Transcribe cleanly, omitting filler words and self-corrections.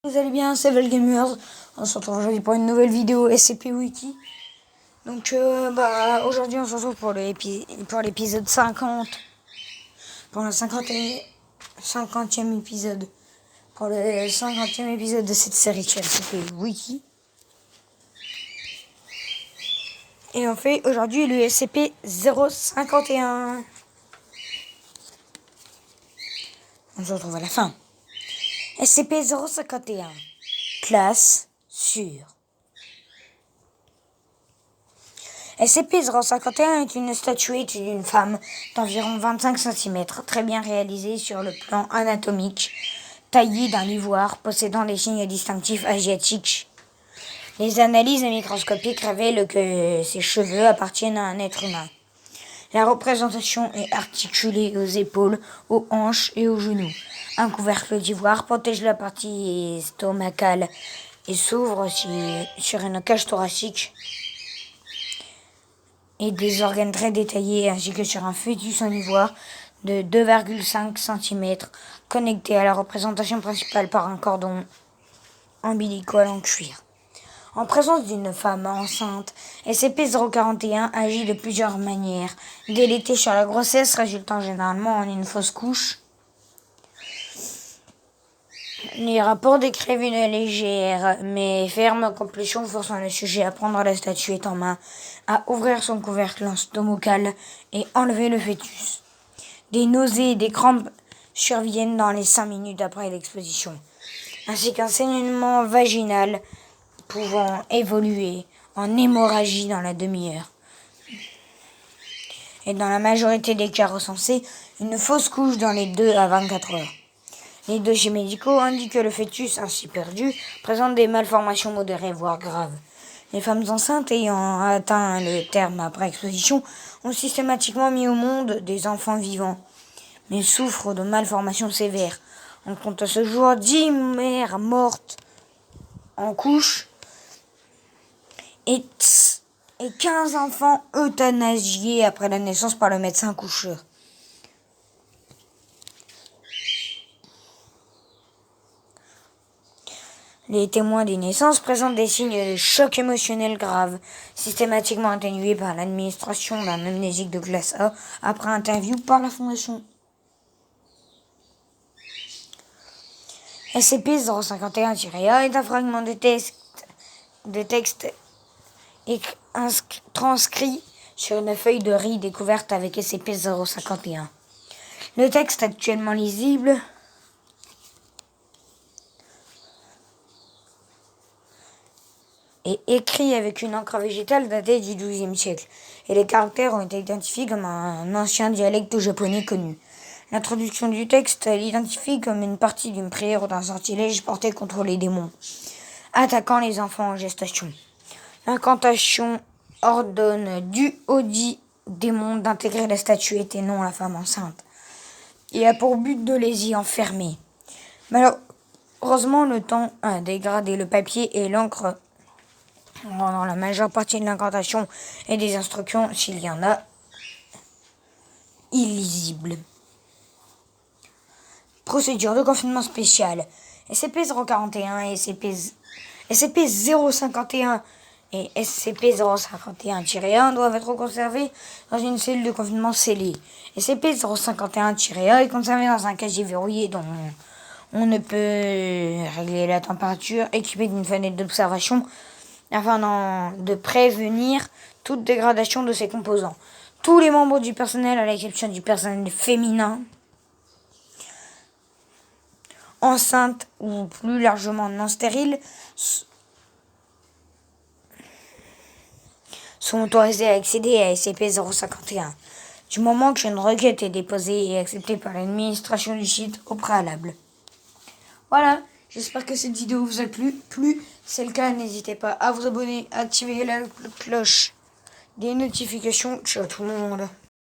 Vous allez bien, c'est Velgamers. On se retrouve aujourd'hui pour une nouvelle vidéo SCP Wiki. Donc aujourd'hui on se retrouve pour l'épisode 50. Pour le 50e épisode. Pour le 50e épisode de cette série sur SCP Wiki. Et on fait aujourd'hui le SCP-051. On se retrouve à la fin. SCP-051. Classe sûre. SCP-051 est une statuette d'une femme d'environ 25 cm, très bien réalisée sur le plan anatomique, taillée dans l'ivoire, possédant des signes distinctifs asiatiques. Les analyses microscopiques révèlent que ses cheveux appartiennent à un être humain. La représentation est articulée aux épaules, aux hanches et aux genoux. Un couvercle d'ivoire protège la partie stomacale et s'ouvre sur une cage thoracique et des organes très détaillés, ainsi que sur un fœtus en ivoire de 2,5 cm, connecté à la représentation principale par un cordon ombilical en cuir. En présence d'une femme enceinte, SCP-041 agit de plusieurs manières. Délétée sur la grossesse, résultant généralement en une fausse couche. Les rapports décrivent une légère mais ferme compulsion forçant le sujet à prendre la statuette en main, à ouvrir son couvercle stomacal et enlever le fœtus. Des nausées et des crampes surviennent dans les 5 minutes après l'exposition, ainsi qu'un saignement vaginal pouvant évoluer en hémorragie dans la demi-heure. Et dans la majorité des cas recensés, une fausse couche dans les 2 à 24 heures. Les dossiers médicaux indiquent que le fœtus ainsi perdu présente des malformations modérées voire graves. Les femmes enceintes ayant atteint le terme après exposition ont systématiquement mis au monde des enfants vivants, mais souffrent de malformations sévères. On compte à ce jour 10 mères mortes en couche et 15 enfants euthanasiés après la naissance par le médecin coucheur. Les témoins des naissances présentent des signes de choc émotionnel grave, systématiquement atténués par l'administration d'un amnésique de classe A après interview par la Fondation. SCP-051-A est un fragment de texte transcrit sur une feuille de riz découverte avec SCP-051. Le texte actuellement lisible est écrit avec une encre végétale datée du XIIe siècle, et les caractères ont été identifiés comme un ancien dialecte japonais connu. L'introduction du texte l'identifie comme une partie d'une prière ou d'un sortilège porté contre les démons, attaquant les enfants en gestation. L'incantation ordonne du audit démon d'intégrer la statuette et non la femme enceinte, et a pour but de les y enfermer. Malheureusement, le temps a dégradé le papier et l'encre, rendant la majeure partie de l'incantation et des instructions, s'il y en a, illisibles. Procédure de confinement spéciale. SCP-041 et SCP-051 et SCP-051-1 doivent être conservés dans une cellule de confinement scellée. SCP-051-A est conservé dans un casier verrouillé dont on ne peut régler la température, équipé d'une fenêtre d'observation afin de prévenir toute dégradation de ses composants. Tous les membres du personnel, à l'exception du personnel féminin, enceinte ou plus largement non stérile, sont autorisés à accéder à SCP-051, du moment qu'une requête est déposée et acceptée par l'administration du site au préalable. Voilà, j'espère que cette vidéo vous a plu. Si c'est le cas, n'hésitez pas à vous abonner, à activer la cloche des notifications. Ciao tout le monde.